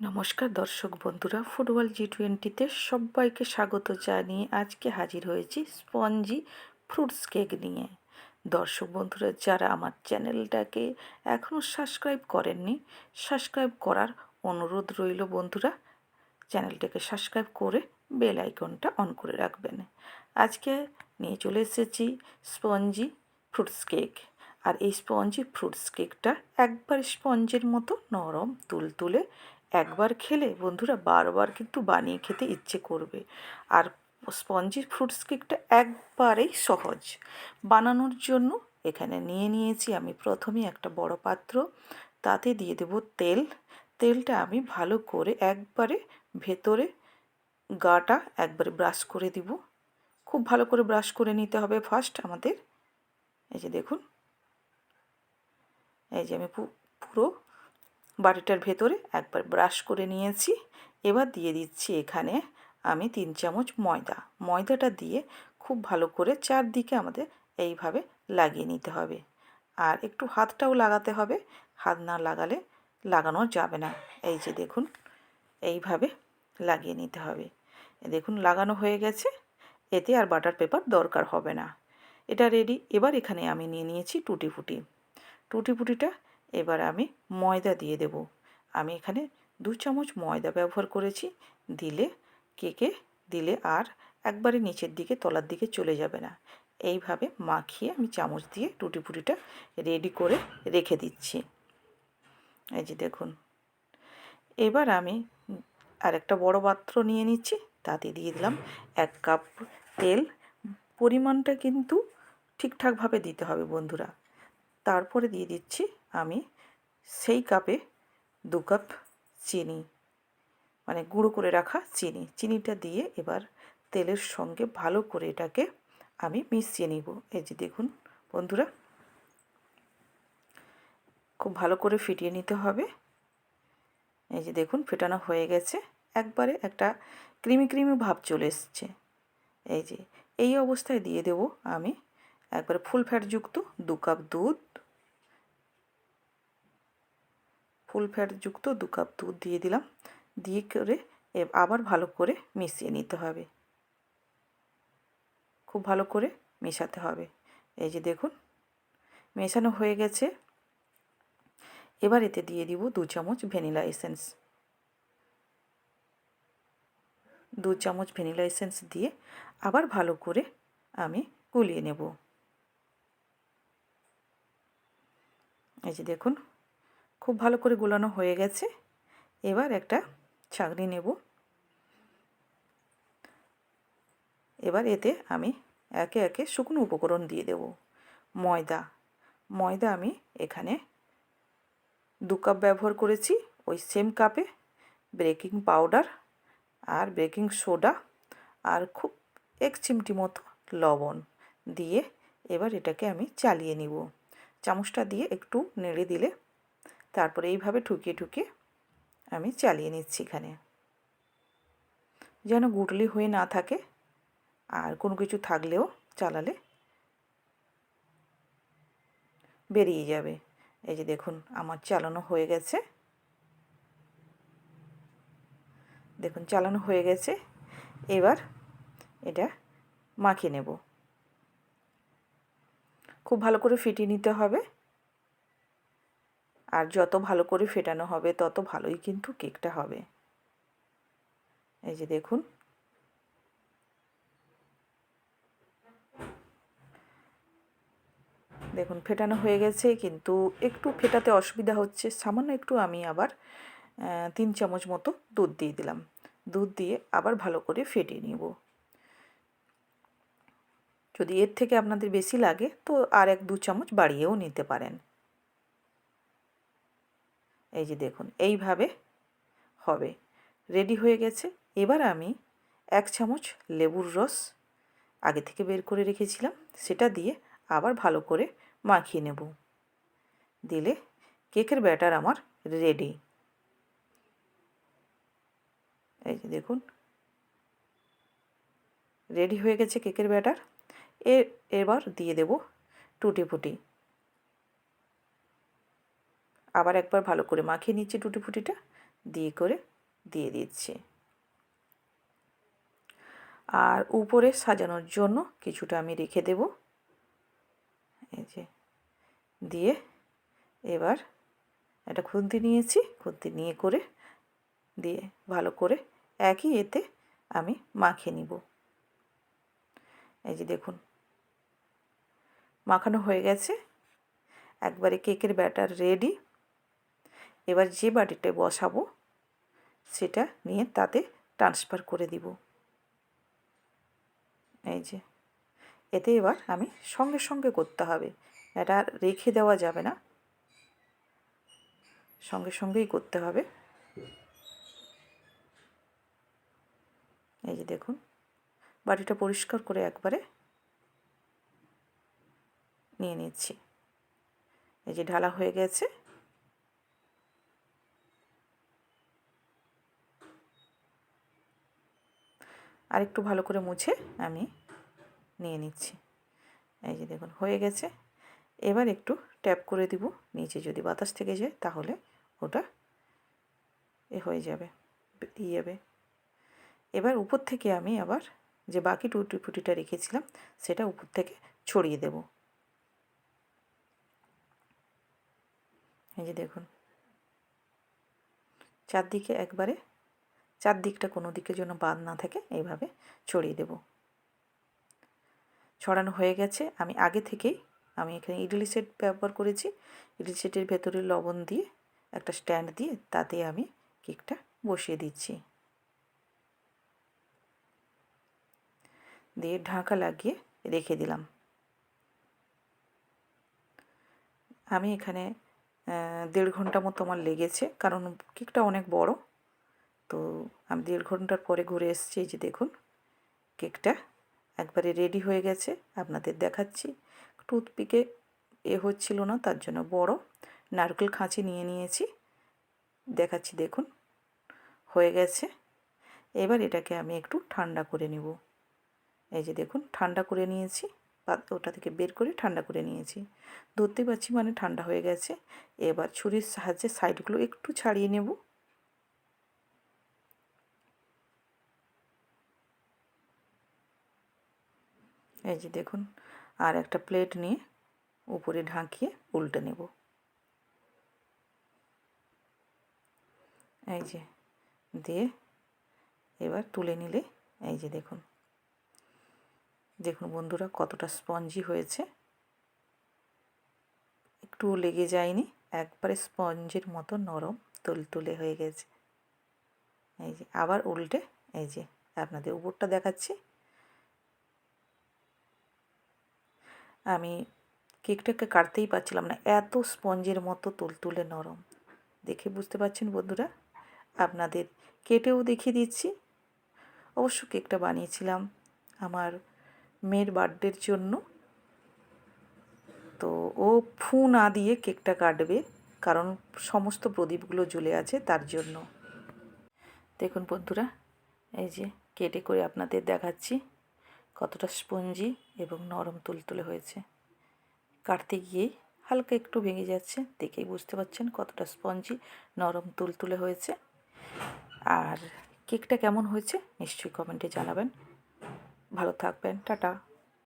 নমস্কার দর্শক বন্ধুরা, ফুটবল G20-তে সবাইকে স্বাগত জানিয়ে আজকে হাজির হয়েছি স্পঞ্জি ফ্রুটস কেক নিয়ে। দর্শক বন্ধুরা, যারা আমার চ্যানেলটাকে এখনও সাবস্ক্রাইব করেননি, সাবস্ক্রাইব করার অনুরোধ রইল বন্ধুরা। চ্যানেলটাকে সাবস্ক্রাইব করে বেল আইকনটা অন করে রাখবেন। আজকে নিয়ে চলে এসেছি স্পঞ্জি ফ্রুটস কেক। আর এই স্পঞ্জি ফ্রুটস কেকটা একবার স্পঞ্জের মতো নরম তুলতুলে, একবার খেলে বন্ধুরা বারবার কিন্তু বানিয়ে খেতে ইচ্ছে করবে। আর স্পঞ্জি ফ্রুটস কেকটা একবারেই সহজ বানানোর জন্য। এখানে নিয়েছি আমি প্রথমে একটা বড় পাত্র, তাতে দিয়ে দেব তেল। তেলটা আমি ভালো করে একবারে ভেতরে গাটা একবারে ব্রাশ করে দিব। খুব ভালো করে ব্রাশ করে নিতে হবে ফার্স্ট আমাদের। এই যে দেখুন, এই যে আমি পুরো বাটিটার ভেতরে একবার ব্রাশ করে নিয়েছি। এবার দিয়ে দিচ্ছি এখানে আমি 3 চামচ ময়দা। ময়দাটা দিয়ে খুব ভালো করে চারদিকে আমাদের এইভাবে লাগিয়ে নিতে হবে। আর একটু হাতটাও লাগাতে হবে, হাত না লাগালে লাগানো যাবে না। এই যে দেখুন, এইভাবে লাগিয়ে নিতে হবে। দেখুন লাগানো হয়ে গেছে, এতে আর বাটার পেপার দরকার হবে না। এটা রেডি। এবার এখানে আমি নিয়ে নিয়েছি টুটি ফুটি। টুটি ফুটিটা এবার আমি ময়দা দিয়ে দেব। আমি এখানে 2 চামচ ময়দা ব্যবহার করেছি। কেকে দিলে আর একবারে নিচের দিকে তলার দিকে চলে যাবে না। এইভাবে মাখিয়ে আমি চামচ দিয়ে টুটি ফুটিটা রেডি করে রেখে দিচ্ছি। এই যে দেখুন, এবার আমি আরেকটা বড় পাত্র নিয়ে নিচ্ছি, তাতে দিয়ে দিলাম 1 কাপ তেল। পরিমাণটা কিন্তু ঠিকঠাকভাবে দিতে হবে বন্ধুরা। তারপরে দিয়ে দিচ্ছি আমি সেই কাপে 2 কাপ চিনি, মানে গুঁড়ো করে রাখা চিনি। চিনিটা দিয়ে এবার তেলের সঙ্গে ভালো করে এটাকে আমি মিশিয়ে নিব। এই যে দেখুন বন্ধুরা, খুব ভালো করে ফিটিয়ে নিতে হবে। এই যে দেখুন ফেটানো হয়ে গেছে, একবারে একটা ক্রিমি ক্রিমি ভাব চলে এসছে। এই যে এই অবস্থায় দিয়ে দেব আমি একবারে ফুল ফ্যাটযুক্ত 2 কাপ দুধ। ফুল ফ্যাটযুক্ত 2 কাপ দুধ দিয়ে দিলাম। দিয়ে করে আবার ভালো করে মিশিয়ে নিতে হবে। খুব ভালো করে মেশাতে হবে। এই যে দেখুন মেশানো হয়ে গেছে। এবার এতে দিয়ে দিব 2 চামচ ভ্যানিলা এসেন্স। 2 চামচ ভ্যানিলা এসেন্স দিয়ে আবার ভালো করে আমি গুলিয়ে নেব। এই যে দেখুন খুব ভালো করে গোলানো হয়ে গেছে। এবার একটা ছাঁকনি নেব। এবার এতে আমি একে একে শুকনো উপকরণ দিয়ে দেব। ময়দা আমি এখানে 2 কাপ ব্যবহার করেছি। ওই সেম কাপে বেকিং পাউডার আর বেকিং সোডা আর খুব 1 চিমটি মতো লবণ দিয়ে এবার এটাকে আমি চালিয়ে নিব। চামচটা দিয়ে একটু নেড়ে দিলে তারপরে এইভাবে ঠুকিয়ে ঠুকিয়ে আমি চালিয়ে নিচ্ছি এখানে, যেন গুটলি হয়ে না থাকে। আর কোনো কিছু থাকলেও চালালে বেরিয়ে যাবে। এই যে দেখুন আমার চালানো হয়ে গেছে। দেখুন চালানো হয়ে গেছে। এবার এটা মাখিয়ে নেব। খুব ভালো করে ফিটিয়ে নিতে হবে। আর যত ভালো করে ফেটানো হবে তত ভালোই কিন্তু কেকটা হবে। এই যে দেখুন দেখুন ফেটানো হয়ে গেছে, কিন্তু একটু ফেটাতে অসুবিধা হচ্ছে। সামান্য একটু আমি আবার 3 চামচ মতো দুধ দিয়ে দিলাম। দুধ দিয়ে আবার ভালো করে ফেটিয়ে নিব। যদি এর থেকে আপনাদের বেশি লাগে তো আর 1-2 চামচ বাড়িয়েও নিতে পারেন। এই যে দেখুন এইভাবে হবে, রেডি হয়ে গেছে। এবার আমি 1 চামচ লেবুর রস আগে থেকে বের করে রেখেছিলাম, সেটা দিয়ে আবার ভালো করে মাখিয়ে নেব। দিলে কেকের ব্যাটার আমার রেডি। এই যে দেখুন রেডি হয়ে গেছে কেকের ব্যাটার। এবার দিয়ে দেব টুটি ফুটি। আবার একবার ভালো করে মাখিয়ে নিচ্ছি টুটি ফুটিটা দিয়ে করে দিয়ে দিচ্ছি। আর উপরে সাজানোর জন্য কিছুটা আমি রেখে দেব। এই যে দিয়ে এবার একটা খুন্তি নিয়েছি, খুন্তি নিয়ে করে দিয়ে ভালো করে একই এতে আমি মাখিয়ে নিব। এই যে দেখুন মাখানো হয়ে গেছে, একবারে কেকের ব্যাটার রেডি। এবার যে বাটিতে বসাবো সেটা নিয়ে তাতে ট্রান্সফার করে দিব। এই যে এতে এবার আমি সঙ্গে সঙ্গে করতে হবে, এটা রেখে দেওয়া যাবে না, সঙ্গে সঙ্গেই করতে হবে। এই যে দেখুন বাটিটা পরিষ্কার করে একবারে নিয়ে নিচ্ছি। এই যে ঢালা হয়ে গেছে। আর একটু ভালো করে মুছে আমি নিয়ে নিচ্ছি। এই যে দেখুন হয়ে গেছে। এবার একটু ট্যাপ করে দিব, নিচে যদি বাতাস থেকে যায় তাহলে ওটা হয়ে যাবে, বেরিয়ে যাবে। এবার উপর থেকে আমি আবার যে বাকি টুটি ফুটিটা রেখেছিলাম সেটা উপর থেকে ছড়িয়ে দেব। এই যে দেখুন চারদিকে একবারে, চারদিকটা কোনো দিকে যেন বাদ না থাকে এইভাবে ছড়িয়ে দেব। ছড়ানো হয়ে গেছে। আমি আগে থেকেই আমি এখানে ইডলি সেট ব্যবহার করেছি। ইডলি সেটের ভেতরে লবণ দিয়ে একটা স্ট্যান্ড দিয়ে তাতে আমি কেকটা বসিয়ে দিচ্ছি, দিয়ে ঢাকা লাগিয়ে রেখে দিলাম। আমি এখানে 1.5 ঘন্টা মতো আমার লেগেছে, কারণ কেকটা অনেক বড়। তো আমি 1.5 ঘন্টার পরে ঘুরে এসেছি। এই যে দেখুন কেকটা একবারে রেডি হয়ে গেছে, আপনাদের দেখাচ্ছি। টুথপিকে হচ্ছিল না, তার জন্য বড় নারকেল খাঁচি নিয়ে নিয়েছি, দেখাচ্ছি। দেখুন হয়ে গেছে। এবার এটাকে আমি একটু ঠান্ডা করে নেব। এই যে দেখুন ঠান্ডা করে নিয়েছি, ওটা থেকে বের করে ঠান্ডা করে নিয়েছি। ধরতে পারছি মানে ঠান্ডা হয়ে গেছে। এবার ছুরির সাহায্যে সাইডগুলো একটু ছাড়িয়ে নেব। এই যে দেখুন আর একটা প্লেট নিয়ে উপরে ঢাকিয়ে উল্টে নেব। এই যে দিয়ে এবার তুলে নিলে এই যে দেখুন, দেখুন বন্ধুরা কতটা স্পঞ্জি হয়েছে, একটুও লেগে যায়নি, একবারে স্পঞ্জের মতো নরম তুলতুলে হয়ে গেছে। এই যে আবার উল্টে এই যে আপনাদের উপরটা দেখাচ্ছি। আমি কেকটাকে কাটতেই পারছিলাম না, এত স্পঞ্জের মতো তুলতুলে নরম। দেখে বুঝতে পারছেন বন্ধুরা, আপনাদের কেটেও দেখিয়ে দিচ্ছি। অবশ্য কেকটা বানিয়েছিলাম আমার মেয়ের বার্থডের জন্য। তো ও ফু না দিয়ে কেকটা কাটবে, কারণ সমস্ত প্রদীপগুলো জ্বলে আছে তার জন্য। দেখুন বন্ধুরা এই যে কেটে করে আপনাদের দেখাচ্ছি কতটা স্পঞ্জি এবং নরম তুলতুলে হয়েছে। কাটতে গিয়েই হালকা একটু ভেঙে যাচ্ছে, দেখেই বুঝতে পারছেন কতটা স্পঞ্জি নরম তুলতুলে হয়েছে। আর কেকটা কেমন হয়েছে নিশ্চয়ই কমেন্টে জানাবেন। ভালো থাকবেন, টাটা।